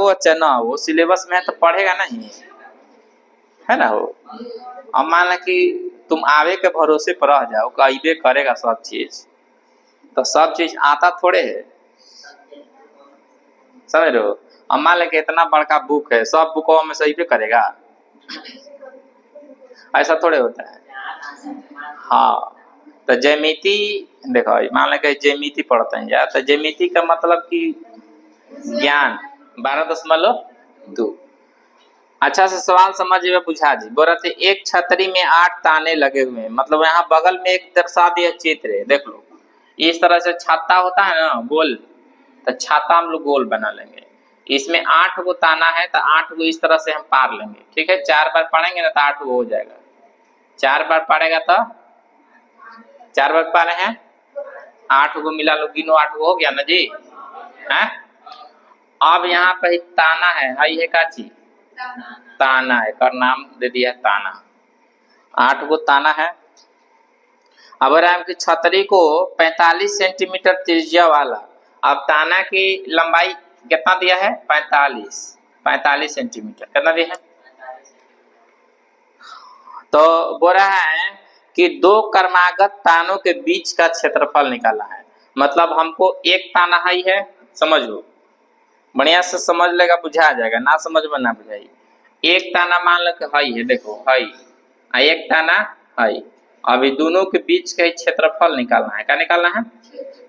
वो अच्छा ना हो, सिलेबस में है तो पढ़ेगा नहीं, है ना। हो अब मान ला कि तुम आवे के भरोसे पर रह जाओ, अइबे करेगा सब चीज, तो सब चीज आता थोड़े है, समझ रहे हो। अब मान ला कि इतना बड़का बुक है, सब बुकों में से अइबे करेगा, ऐसा थोड़े होता है। हाँ, तो ज्यामिति देखो, मान लो कि ज्यामिति पढ़ते हैं यार, तो ज्यामिति का मतलब कि ज्ञान 12.2। अच्छा से सवाल समझिए बुझा जी। बोल रहे थे एक छतरी में 8 ताने लगे हुए हैं, मतलब यहाँ बगल में एक दर्शा दिया चित्र है, देख लो। इस तरह से छाता होता है ना गोल, तो छाता हम लोग गोल बना लेंगे। इसमें 8 गो ताना है, तो 8 गो इस तरह से हम पार लेंगे, ठीक है। 4 बार पढ़ेंगे ना तो 8 गो हो जाएगा। 4 बार पढ़ेगा तो 4 बार पढ़े हैं 8 गो, मिला लो गिनो 8 गो हो गया ना जी, है। अब यहाँ पे ताना है, हई है का चीज, ताना है, कर नाम दे दिया ताना। 8 गो ताना है। अब आपकी छतरी को 45 सेंटीमीटर त्रिज्या वाला, अब ताना की लंबाई कितना दिया है, 45 सेंटीमीटर कितना दिया है। तो बोल रहा है कि 2 क्रमागत तानों के बीच का क्षेत्रफल निकाला है। मतलब हमको एक ताना ही है, समझ लो, बढ़िया से समझ लेगा, बुझा जाएगा, ना समझ में ना बुझाई। एक ताना मान लो कि हई है, देखो हई, एक ताना हई। अभी दोनों के बीच का क्षेत्रफल निकालना है। क्या निकालना है,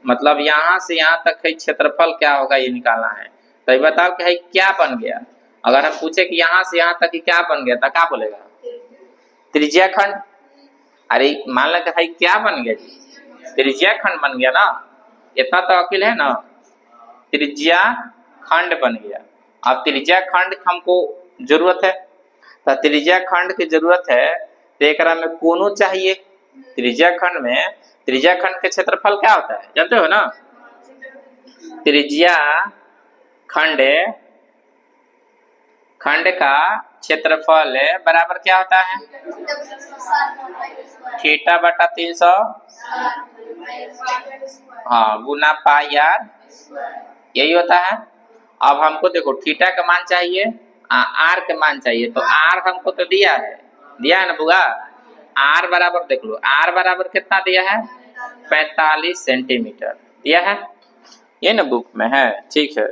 मतलब यहाँ से यहाँ तक का क्षेत्रफल क्या होगा ये निकालना है। तो ये बताओ कि हई क्या बन गया। अगर हम पूछे कि यहाँ से यहाँ तक क्या बन गया, तो क्या बोलेगा, त्रिज्या खंड। अरे मान लो कि हई क्या बन गया जी, त्रिज्या खंड बन गया ना, इतना तो अकील है ना, त्रिज्या खंड बन गया। अब त्रिज्या खंड हमको जरूरत है, तो त्रिज्या खंड की जरूरत है, तो एक में कोनों चाहिए। त्रिज्या खंड में, त्रिज्या खंड के क्षेत्रफल क्या होता है जानते हो ना, त्रिज्या खंड का क्षेत्रफल बराबर क्या होता है, थीटा बटा 300, हाँ, गुना पाई आर, यही होता है। अब हमको देखो थीटा का मान चाहिए, आर के मान चाहिए, तो आर हमको तो दिया है ना बुआ। आर बराबर देख लो, आर बराबर कितना दिया है, 45 सेंटीमीटर दिया है, ये ना बुक में है, ठीक है।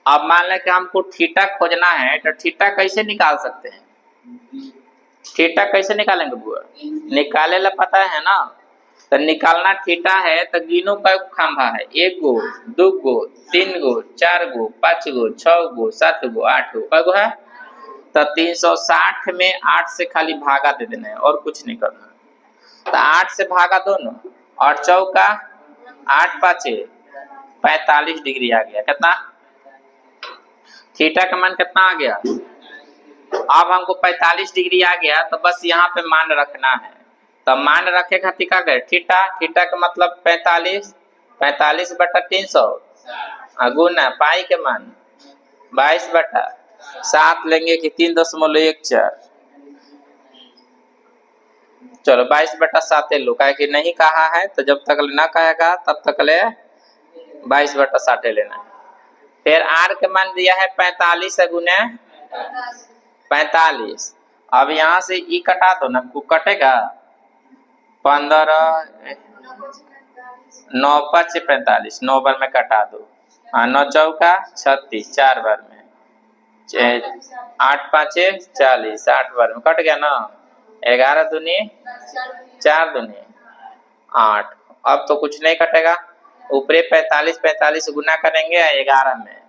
अब मान लें कि हमको थीटा खोजना है, तो थीटा कैसे निकाल सकते हैं, थीटा कैसे निकालेंगे बुआ, निकाले ला पता है ना। तो निकालना थीटा है, तो गिनो का खंभा है, 1 गो 2 गो 3 गो 4 गो 5 गो 6 गो 7 गो 8 गो, कै गो है। तो 360 में 8 से खाली भागा दे देना है, और कुछ नहीं करना। तो 8 से भागा दो ना, 8 चौका 8 पाँचे 45 डिग्री आ गया। कितना, थीटा का मान कितना आ गया, अब हमको 45 डिग्री आ गया, तो बस यहाँ पे मान रखना है। तो मान रखे खातिर क्या करे, थीटा, थीटा का मतलब 45 बटा 300 गुना पाई के मान 22 बटा 7 लेंगे कि 3.14, चलो 22 बटा 7 लो, क्या कि नहीं कहा है, तो जब तक ना कहेगा तब तक ले 22 बटा 7 लेना है। फिर आर के मान दिया है 45 गुने 45। अब यहाँ से ई कटा दो ना, कटेगा 15 9 5 45, 9 बार में कटा दो, 9 चौका 36, 4 बार में 8 5 40, 8 बार में कट गया ना, 11 दूनी 4 दूनी 8। अब तो कुछ नहीं कटेगा, ऊपरे 45 गुना करेंगे 11 में,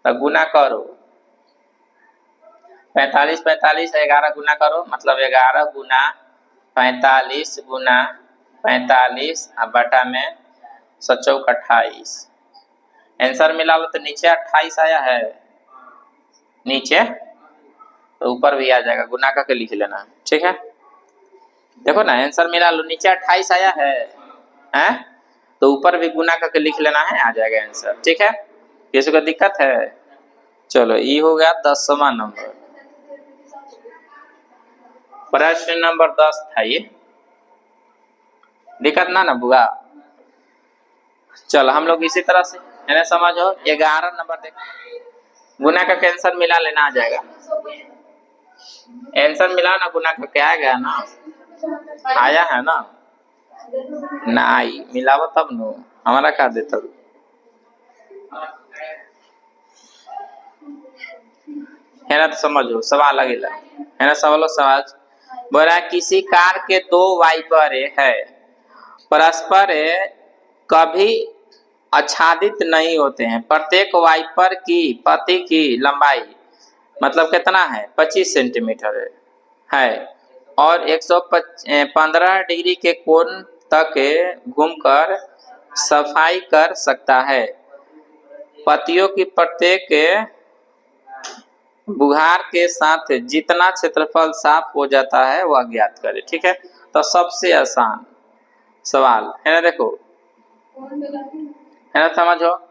तो गुना करो 45 11 गुना करो, मतलब 11 गुना 45 गुना 45 बटा में 28। आंसर मिला लो, तो नीचे 28 आया है, नीचे तो ऊपर भी आ जाएगा, गुना करके लिख लेना, ठीक है। देखो ना आंसर मिला लो, नीचे 28 आया है, तो ऊपर भी गुना करके लिख लेना है, आ जाएगा आंसर, ठीक है। किसी को दिक्कत है, चलो ये हो गया 10वां नंबर। प्रश्न नंबर 10 था ये, दिक्कत ना बुआ। चलो हम लोग इसी तरह से है ना, समझो 11 नंबर देखो, गुना का आंसर मिला लेना आ जाएगा। आंसर मिला ना, गुना का क्या आ गया ना, आया है ना, ना आई मिलावो तब नो हमारा का देता है ना। तो समझो सवाल अगला है ना, सवाल समझ बोला किसी कार के दो वाइपर है, परस्पर कभी आच्छादित नहीं होते हैं, प्रत्येक वाइपर की पत्ती की लंबाई मतलब कितना है 25 सेंटीमीटर है और 115 डिग्री के कोण तक घूमकर सफाई कर सकता है। पत्तियों की प्रत्येक बुहार के साथ जितना क्षेत्रफल साफ हो जाता है वह ज्ञात करें। ठीक है, तो सबसे आसान सवाल है ना, देखो है ना, समझो।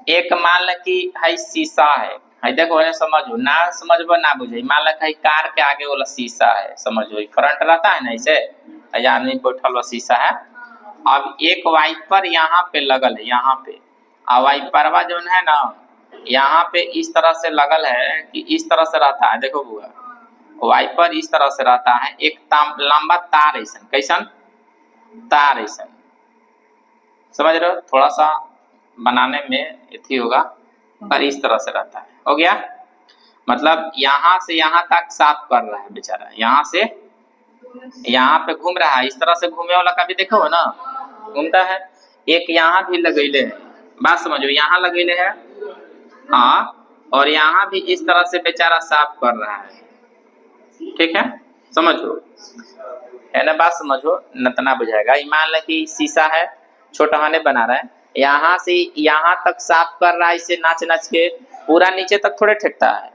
एक मान ल कि है शीशा है देखो है, समझो ना, समझबो ना बुझे, मान ल कार के आगे वाला शीशा है, समझो फ्रंट रहता है ना, ऐसे आदमी बैठल शीशा है। अब एक वाइपर यहाँ पे लगल है, यहाँ पे, और वाइपरवा जो है ना यहाँ पे इस तरह से लगल है कि इस तरह से रहता है, देखो बुआ वाइपर इस तरह से रहता है, एक लंबा तार ऐसा, कैसन तार ऐसा, समझ रहे हो, थोड़ा सा बनाने में इथी होगा, पर इस तरह से रहता है। हो गया, मतलब यहाँ से यहाँ तक साफ कर रहा है बेचारा, यहाँ से यहाँ पे घूम रहा है, इस तरह से घूमे वाला का भी देखो हो ना, घूमता है। एक यहाँ भी लगेले है, बात समझो, यहाँ लगेले है, हाँ, और यहाँ भी इस तरह से बेचारा साफ कर रहा है। ठीक है, समझो है ना, बात समझो, नतना बुझाएगा। मान लो कि शीशा है, छोटा हाने बना रहा है, यहाँ से यहाँ तक साफ कर रहा है, इसे नाच नाच के पूरा नीचे तक थोड़े ठेकता है,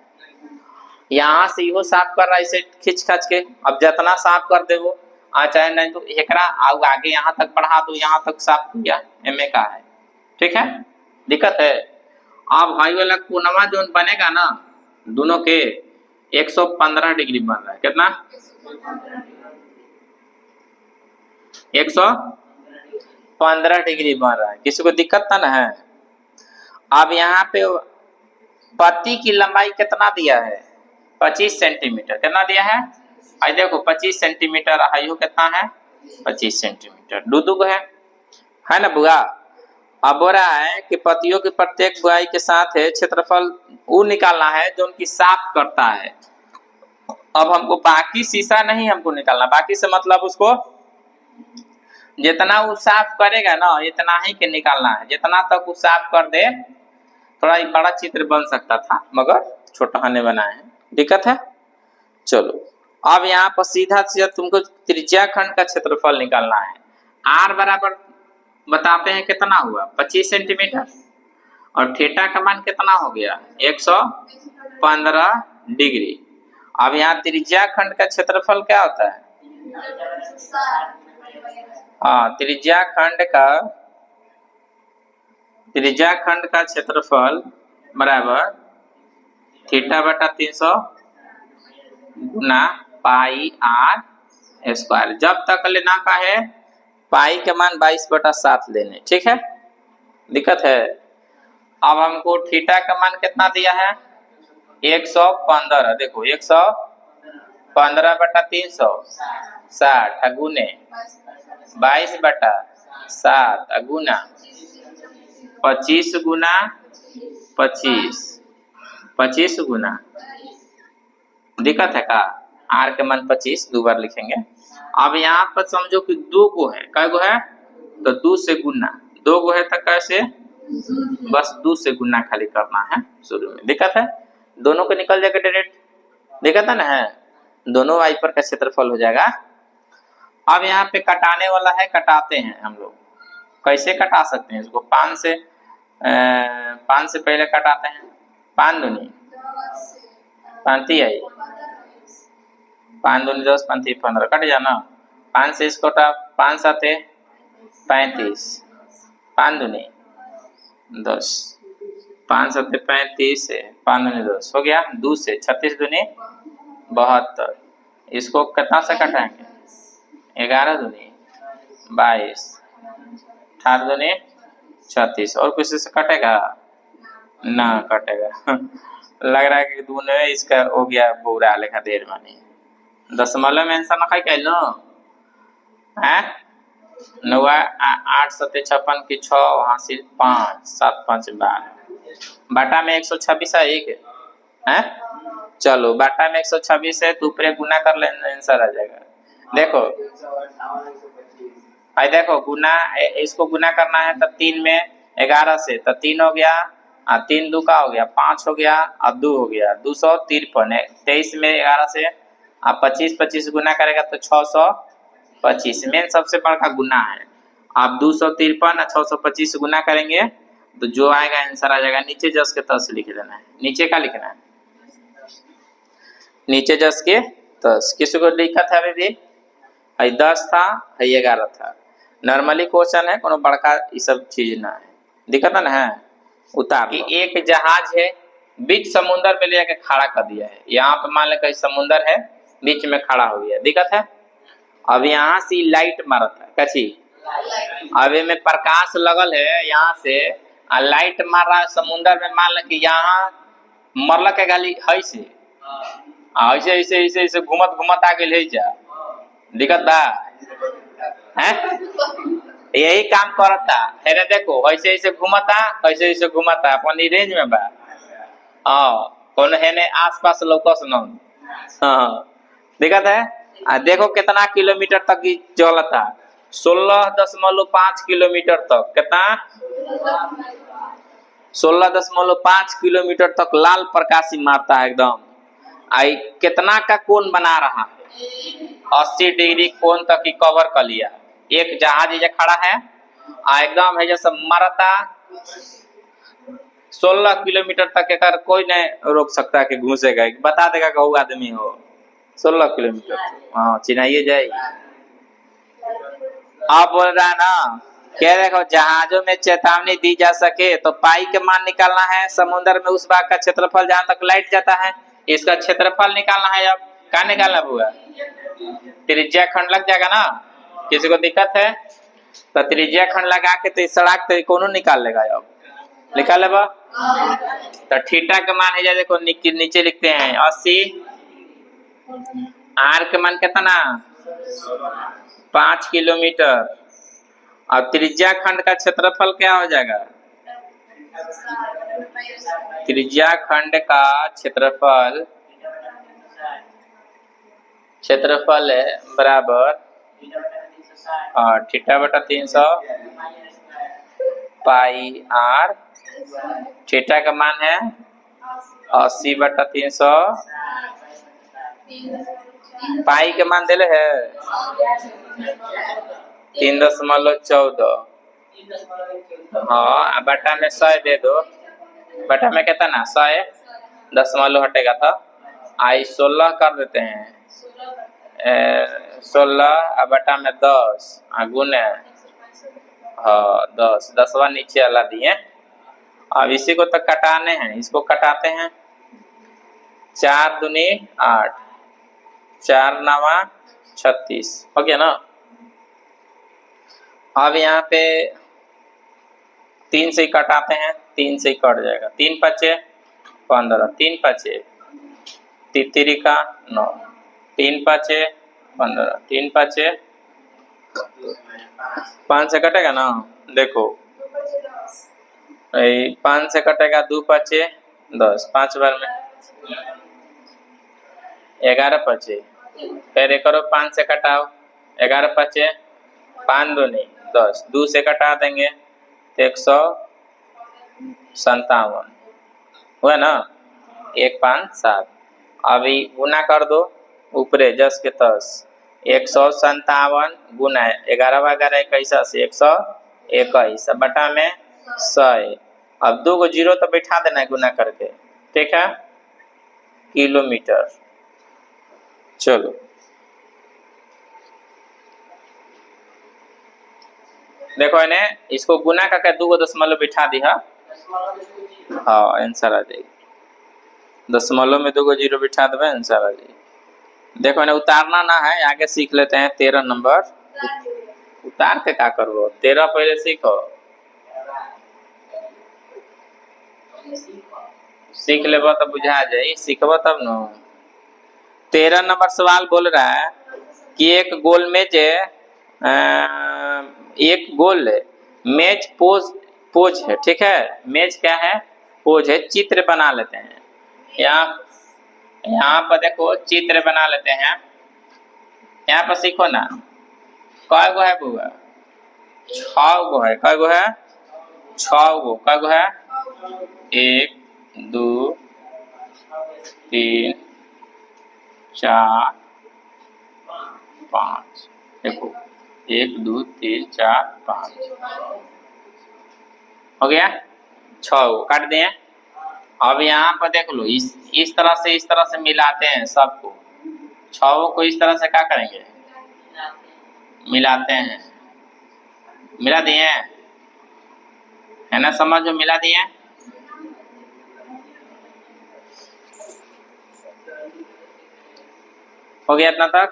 यहाँ से इहो साफ कर रहा है, इसे खींच खाच के, अब जितना साफ कर दे वो चाहे नहीं तो एकरा आगे यहाँ तक बढ़ा दो, यहाँ तक साफ किया, एम का है। ठीक है, दिक्कत है। अब भाई वाला कोनवा जो बनेगा ना दोनों के 115 डिग्री बन रहा है, कितना 115 डिग्री बन रहा है, किसी को दिक्कत ना है। अब यहाँ पे पत्ती की लंबाई कितना दिया है 25 सेंटीमीटर, कितना दिया है आई देखो 25 सेंटीमीटर, हाइयो कितना है 25 सेंटीमीटर, दूदू है ना बुआ। अब बोल रहा है कि पत्तियों की प्रत्येक बुआई के साथ है क्षेत्रफल वो निकालना है जो उनकी साफ करता है। अब हमको बाकी शीशा नहीं हमको निकालना, बाकी से मतलब उसको जितना वो साफ करेगा ना इतना ही के निकालना है, जितना तक वो साफ कर दे। थोड़ा बड़ा चित्र बन सकता था मगर छोटा हने बनाए हैं, दिक्कत है। चलो अब यहाँ पर सीधा सीधा तुमको त्रिज्या खंड का क्षेत्रफल निकालना है। आर बराबर बताते हैं कितना हुआ 25 सेंटीमीटर, और थीटा का मान कितना हो गया 115 डिग्री। अब यहाँ त्रिज्या खंड का क्षेत्रफल क्या होता है, हाँ त्रिज्या खंड का क्षेत्रफल बराबर थीटा बटा 300 गुना पाई आर स्क्वायर। जब तक लेना का है पाई के मान 22/7 लेने, ठीक है, दिक्कत है। अब हमको थीटा का मान कितना दिया है 115, देखो 115/300 60 गुने 22/7 गुना 25 गुना 25 गुना, दिक्कत है का, आर के मान 25 दो बार लिखेंगे। अब यहाँ पर समझो कि दो गो है, कै गो है तो 2 से गुना, 2 गो है तो कैसे, बस 2 से गुना खाली करना है शुरू में, दिक्कत है। दोनों को निकल जाएगा डायरेक्ट, दिक्कत है ना, है दोनों वाइपर का क्षेत्रफल हो जाएगा। अब यहाँ पे कटाने वाला है, कटाते हैं हम लोग, कैसे कटा सकते हैं इसको, 5 से पहले कटाते हैं, 5 दूनी पांती आई, 5 दूनी 10 पांती 15 कट जाना, 5 से इसको 5 7 35, 5 दूनी 10, 5 7 35 से 5 दूनी 10 हो गया, 2 से 36 दूनी 72, इसको कितना से कटाएंगे 11 दूनी 22, 8 दूनी 36, और किसी से कटेगा ना कटेगा। लग रहा है कि दूने इसका हो गया बुरा लेखा देर मानी दशमलव में आंसर ना खाई कहलो हैं। 8 सत्ते 56 की 6 हासिल 5 7 5 12 बाटा में 126 है एक है। चलो बाटा में 126 है तो ऊपर गुना कर लेना आंसर आ जाएगा। देखो देखो गुना इसको गुना करना है तो 3 में 11 से तो 3 हो गया और 3 2 का हो गया 5 हो गया और 2 हो गया 253 है। 23 में 11 से आप 25 25 गुना करेगा तो 625 मेन सबसे बड़ा गुना है। आप 253 और 625 गुना करेंगे तो जो आएगा आंसर आ जाएगा। नीचे जस के तस लिख देना है। नीचे क्या लिखना है नीचे जस के तस किसी को लिखा था अभी भी 10 था 11 था। नॉर्मली क्वेश्चन है कोनो बड़का ये सब चीज ना है दिक्कत ना है। उतार कि एक जहाज है बीच समुद्र में लेके खड़ा कर दिया है। यहाँ पे मान ले कहीं समुद्र है बीच में खड़ा हो गया दिक्कत है। अब यहाँ से लाइट मारत है कची अब में प्रकाश लगल है यहाँ से लाइट मार रहा है समुद्र में। मान ले कि यहाँ मरल के गाली है से ऐसे ऐसे ऐसे ऐसे घूमत घूमत आ गए जा दिक्कत बा है। यही काम करता है देखो ऐसे ऐसे घूमता ऐसे ऐसे घूमता अपन रेंज में बा। कौन है ने आस पास लौकस न दिक्कत है। देखो कितना किलोमीटर तक चलता 16.5 किलोमीटर तक कितना 16.5 किलोमीटर तक लाल प्रकाशी मारता है एकदम। आई कितना का कोण बना रहा है 80 डिग्री कोण तक ही कवर कर लिया। एक जहाज ये खड़ा है एकदम है जैसे मारता 16 किलोमीटर तक एक कोई नहीं रोक सकता कि घुसेगा बता देगा कहू आदमी हो 16 किलोमीटर। हाँ चिन्हाइए जाए। आप बोल रहा है ना क्या देखो जहाजों में चेतावनी दी जा सके तो पाई के मान निकालना है। समुद्र में उस भाग का क्षेत्रफल जहां तक लाइट जाता है इसका क्षेत्रफल निकालना है। अब क्या निकालना हुआ त्रिज्या खंड लग जाएगा ना। किसी को दिक्कत है तो त्रिज्या खंड लगा के तो सड़क तो कौन निकाल लेगा। अब निकाल लेगा तो थीटा का मान है देखो नीचे लिखते हैं 80 आर का मान कितना 5 किलोमीटर और त्रिज्या खंड का क्षेत्रफल क्या हो जाएगा। त्रिज्या खंड का क्षेत्रफल है बराबर थीटा बटा 300 पाई आर। थीटा का मान है 80 बटा 300 पाई के मान दिले है 3.14। हाँ बटा में 100 दे दो बटा में कहता ना 100 दशमलव हटेगा था आई 16 कर देते हैं 16 बटा में 10 गुने हाँ 10 10वां नीचे वाला दिए। अब इसी को तो कटाने हैं इसको कटाते हैं 4 दूनी 8 4 9 36 हो गया ना। अब यहाँ पे 3 से ही कटाते हैं 3 से ही कट जाएगा 3 पचे 15 3 पचे तितरी का 9 3 पचे 15 3 पचे 5 से कटेगा ना। देखो 5 से कटेगा 2 पचे 10 5 बार में 11 पचे फिर एक करो 5 से कटाओ 11 पचे 5 दूनी 10 2 से कटा देंगे तो 157 हुआ ना 1 5 7। अभी गुना कर दो ऊपरे जस के तस 157 गुना 11 11 21 से 121 बटा में 100। अब 2 को जीरो तो बैठा देना है गुना करके ठीक है किलोमीटर। चलो देखो इन्हें इसको गुना करके 2 दशमलव बिठा दिया हाँ आंसर आ जाएगी। दशमलव में 2 को जीरो बिठा देवे आंसर आ जाएगी। देखो इन्हें उतारना ना है आगे सीख लेते हैं 13 नंबर। उतार के क्या करो 13 पहले सीखो सीख लेबो तो बुझा जाई, सीखबो तब न। 13 नंबर सवाल बोल रहा है कि एक गोल मेज पोज है, ठीक है। मेज क्या है? पोज है, चित्र बना लेते हैं। यहाँ पर देखो चित्र बना लेते हैं। यहाँ पर सीखो ना, कै गो है बुआ? 6 गो है। कै गो है? 6 गो। कै गो है? 1 2 3 4 5। देखो 1 2 3 4 5 हो गया। 6 गो काट दिए। अब यहाँ पर देख लो, इस तरह से मिलाते हैं सबको। 6 को इस तरह से क्या करेंगे? मिलाते हैं। मिला दिए है ना, समझो, मिला दिए। हो गया इतना तक।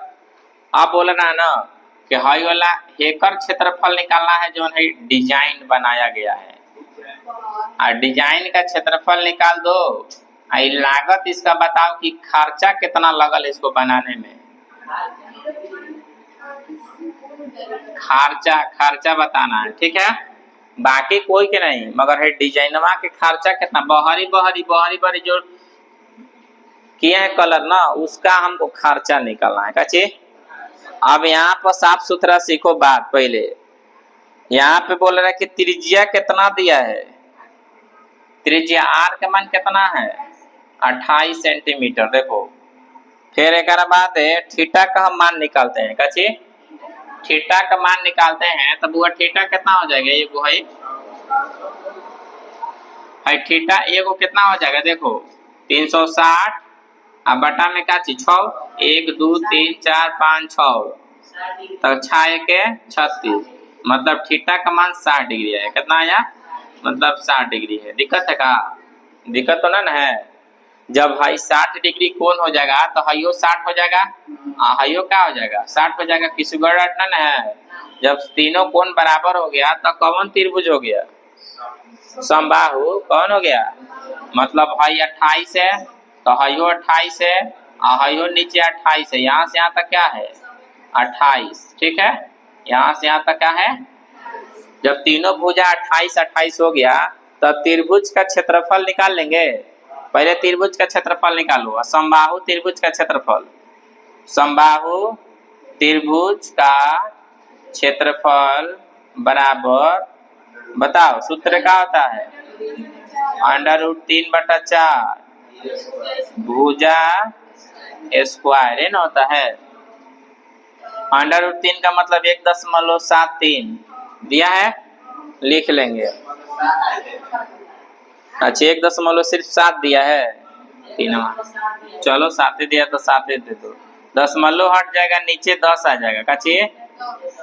आप बोल रहा है ना कि हाई वाला हेकर क्षेत्रफल निकालना है जो है डिजाइन बनाया गया है, और डिजाइन का क्षेत्रफल निकाल दो। लागत इसका बताओ कि खर्चा कितना लगल इसको बनाने में। खर्चा बताना है, ठीक है। बाकी कोई के नहीं, मगर है डिजाइनवा के खर्चा कितना। बहरी जो किए हैं कलर ना, उसका हमको खर्चा निकालना है। कच्चे अब यहाँ पर साफ सुथरा सीखो बात। पहले यहाँ पे बोल रहा है कि त्रिज्या कितना दिया है। त्रिज्या आर का मान कितना है? 28 सेंटीमीटर। देखो फिर एक बात है, थीटा का हम मान निकालते हैं। कच्चे थीटा का मान निकालते हैं, तब वो थीटा कितना हो जाएगा? ये वो है थीटा एगो कितना हो जाएगा? देखो 360 अब बटा में क्या चीज 6, 1 2 3 4 5 6, तब 6 के 36, मतलब थीटा का मान 60 डिग्री है। कितना आया? मतलब 60 डिग्री है। दिक्कत है का? दिक्कत तो ना है। जब भाई 60 डिग्री कोण हो जाएगा तो हाइयो 60 हो जाएगा, हाइयो क्या हो जाएगा? 60 हो जाएगा। किसी गड़बड़ ना है। जब तीनों कोण बराबर हो गया तो कौन त्रिभुज हो गया? समबाहु कौन हो गया? मतलब हाई 28 है तो हाइयो 28 है, हाइयो नीचे 28 है। यहाँ से यहाँ तक क्या है? 28, ठीक है। यहाँ से यहाँ तक क्या है? जब तीनों भुजा 28 28 हो गया तब त्रिभुज का क्षेत्रफल निकाल लेंगे। पहले त्रिभुज का क्षेत्रफल निकालो। समबाहु त्रिभुज का क्षेत्रफल, समबाहु त्रिभुज का क्षेत्रफल बराबर, बताओ सूत्र क्या होता है? √3/4 भुजा स्क्वायर है ना, होता है। √3 का मतलब 1.73 दिया है, लिख लेंगे। अच्छा 1 सिर्फ 7 दिया है, 3। चलो 7 दिया तो 7 दे दो। दशमलव हट जाएगा, नीचे 10 आ जाएगा। क्या चाहिए?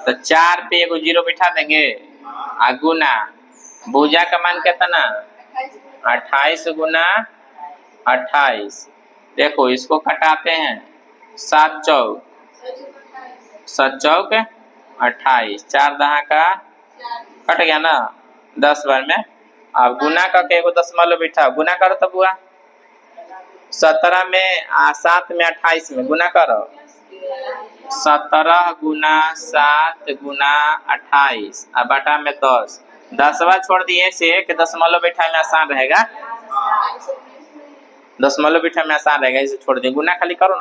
तो 4 पे एगो 0 बिठा देंगे। गुना भुजा का मान कितना? 28 गुना 28। देखो इसको कटाते हैं। 7 चौक 28, 4 दहा का कट गया ना 10 बार में। अब गुना करके एगो दशमलव बिठा, गुना करो तब हुआ 17 में 7 में 28 में गुना करो। 17 गुना 7 गुना 28 अब बटा में 10। 10वां छोड़ दिए से कि दशमलव बिठा में आसान रहेगा, दशमलव बिठा में आसान रहेगा, इसे छोड़ दिए। गुना खाली करो ना।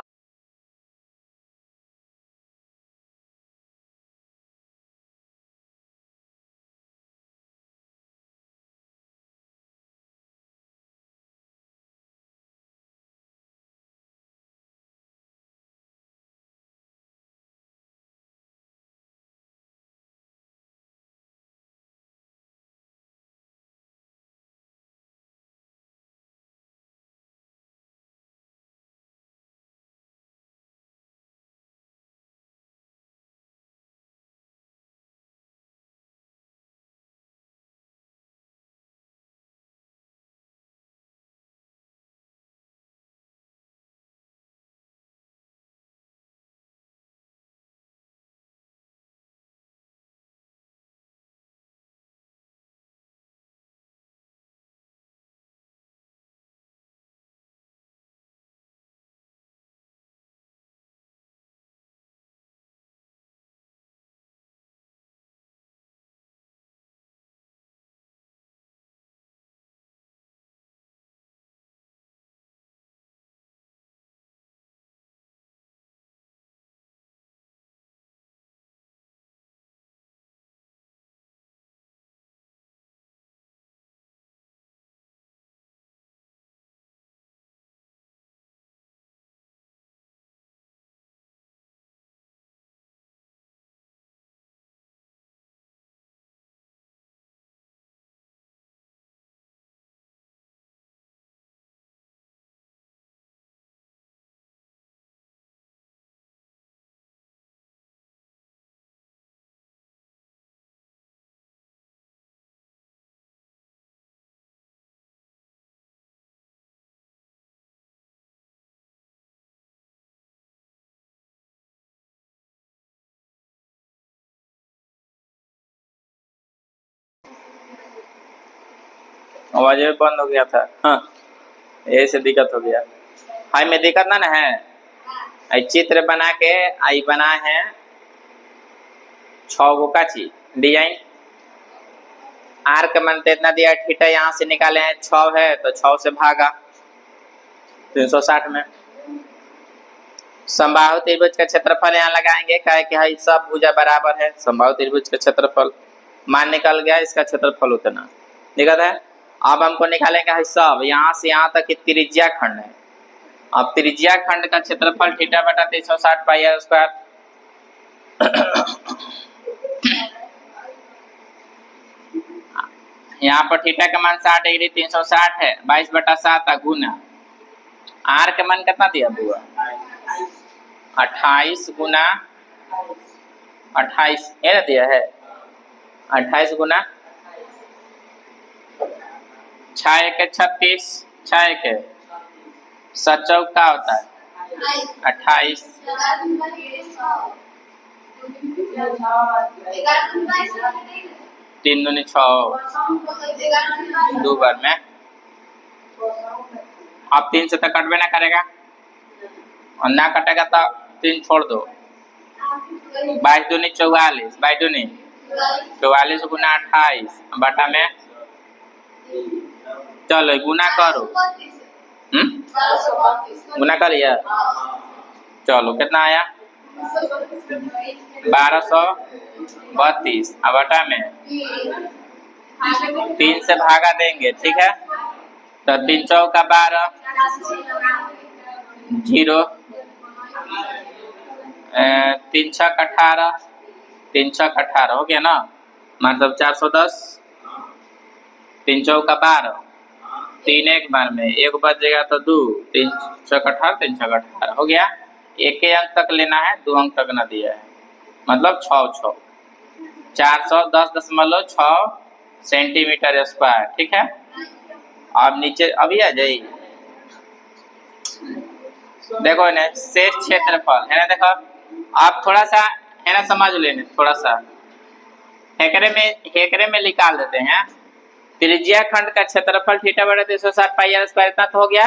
आवाज में बंद हो गया था। हाँ, यही से दिक्कत हो गया। हाई में दिक्कत ना है। आई चित्र बना के आई बना है 6 गो का चीज डिजाइन। आर का मान इतना दिया, थीटा यहाँ से निकाले हैं 6 है तो 6 से भागा 360 में। समबाहु त्रिभुज का क्षेत्रफल यहाँ लगाएंगे, कहे कि भाई सब भुजा बराबर है। समबाहु त्रिभुज का क्षेत्रफल मान निकल गया, इसका क्षेत्रफल उतना दिक्कत है। अब हमको निकालेंगे है सब यहाँ से यहाँ तक की त्रिज्या खंड है। अब त्रिज्या खंड का क्षेत्रफल थीटा बटा 360 पाई आर स्क्वायर। यहाँ पर थीटा का मान 60 डिग्री 360 है, 22 बटा 7 गुना आर का मान कितना दिया बुआ 28 गुना 28 ये दिया है 28 गुना 6 1 36 6 1 7 चौक का होता है 28 3 दूनी 6 दो बार में। अब 3 से तो कटबे ना करेगा और ना कटेगा तो 3 छोड़ दो। 22 दूनी 44 22 दूनी 44 गुना 28 बटा में चलो गुना करो। गुना करिए चलो कितना आया 1232 अब बटा में 3 से भागा देंगे ठीक है। तो 3 चौका 12 0 3 छक 18 3 छक 18 हो गया ना, मतलब 410। 3 चौका 12 3 एक बार में 1 बचेगा तो 2 3 छक 18 3 छक 18 हो गया। एक ही अंक तक लेना है, 2 अंक तक ना दिया है, मतलब 6 410.6 सेंटीमीटर स्क्वायर ठीक है। अब नीचे अभी आ जाइए देखो ना शेष क्षेत्रफल है ना। देखो आप थोड़ा सा है ना समझ लेने, थोड़ा सा हेकरे में निकाल देते हैं। त्रिज्या खंड का क्षेत्रफल थीटा बटा 360 पाई आर स्क्वायर इतना तो हो गया।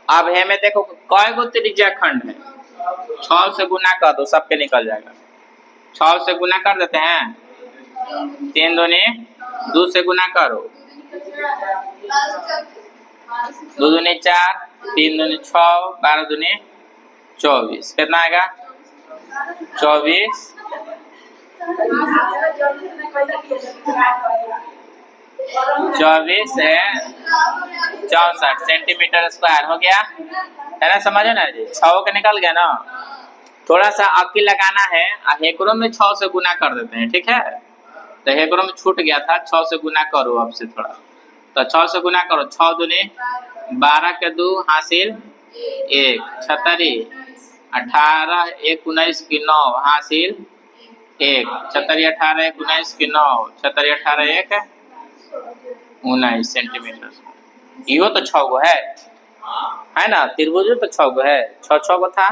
अब है में देखो कई गो त्रिज्या खंड है, 6 से गुना कर दो सबके निकल जाएगा। 6 से गुना कर देते हैं 3 दूनी 2 से गुना करो 2 दूनी 4 3 दूनी 6 12 दूनी 24 कितना आएगा 24 24 है 64 सेंटीमीटर स्क्वायर हो गया है ना। समझो ना जी 6 के निकल गया ना। थोड़ा सा अक्की लगाना है, हेकड़ों में 6 से गुना कर देते हैं ठीक है। तो हेकड़ों में छूट गया था 6 से गुना करो अब से थोड़ा, तो 6 से गुना करो 6 दूनी 12 के 2 हासिल 1 छतरी 18 1 19 की 9 हासिल 1 छतरी 18 1 19 की 9 छतरी 18 1 19 सेंटीमीटर। यो तो 6 गो है ना, त्रिभुज तो 6 गो है, 6 गो था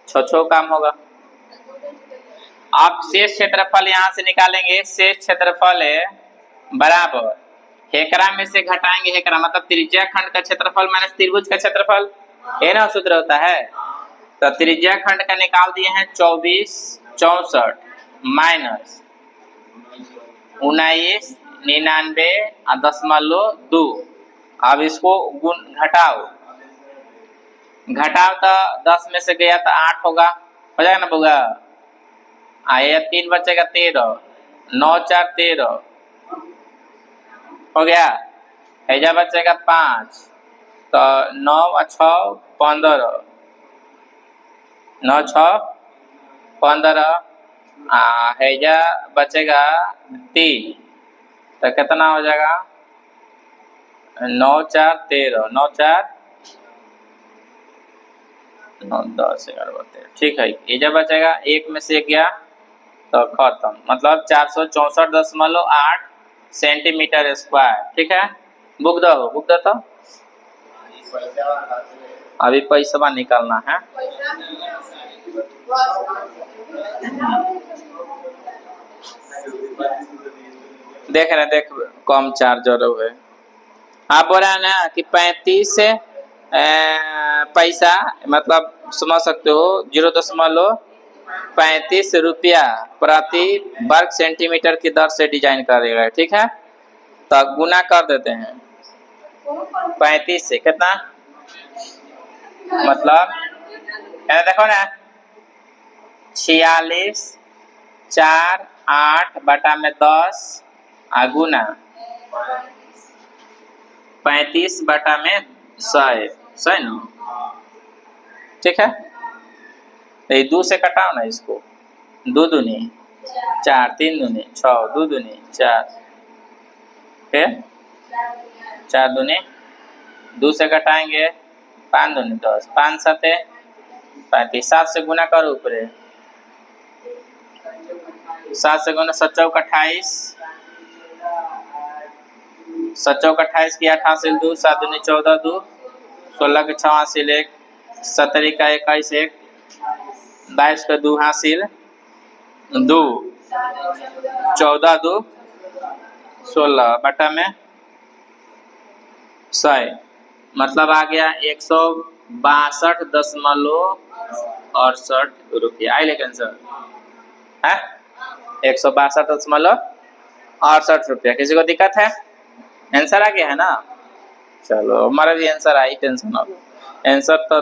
6 काम होगा। आप शेष क्षेत्रफल यहाँ से निकालेंगे, शेष क्षेत्रफल है बराबर हेकरा में से घटाएंगे हेकरा, मतलब त्रिज्या खंड का क्षेत्रफल माइनस त्रिभुज का क्षेत्रफल ये ना सूत्र होता है। तो त्रिज्या खंड का निकाल दिए हैं 24 64 माइनस 19 99.2। अब इसको गुण घटाओ तो 10 में से गया तो 8 होगा, हो जाएगा ना बुआ। आया 3 बचेगा 13 9 4 13 हो गया। हैजा बचेगा 5 तो 9 और 6 15 9 6 15 हैजा बचेगा 3 तो कितना हो जाएगा 9 4 13 9 4 9 10 11 12 ठीक है। हैजा बचेगा 1 में से गया तो खत्म, मतलब 464.8 सेंटीमीटर स्क्वायर ठीक है। बुक दो तो अभी पैसा निकालना है। देख रहे देख कम चार्जर है। आप बोल रहे हैं ना कि 35 पैसा, मतलब समझ सकते हो 0.35 रुपया प्रति वर्ग सेंटीमीटर की दर से डिजाइन करेगा, ठीक है। तो गुना कर देते हैं 35 से, कितना मतलब देखो ना 46 4 8 बटा में 10 गुना 35 बटा में 100 ना, ठीक है। तो ये 2 से कटाओ ना इसको, 2 दूनी 4, 3 दूनी 6, 2 दूनी 4, फिर 4 दूनी 2 से कटाएंगे 5 दूनी 10, 5 7 35, 7 से गुना करो ऊपरे, 7 से गुना 7 चौक 28, 7 चौक 28 की 8 हासिल 2, 7 दूनी 14, 2 16 के 6 हासिल 1, 17 का 21 1, 22 का 2 हासिल 2, 14 2 16 बटा में 100, मतलब आ गया 162.68 रुपया। आई लेकिन सर है 162.68 रुपया। किसी को दिक्कत है? आंसर आ गया है ना? चलो हमारा भी आंसर आई, टेंशन ना लो, आंसर तो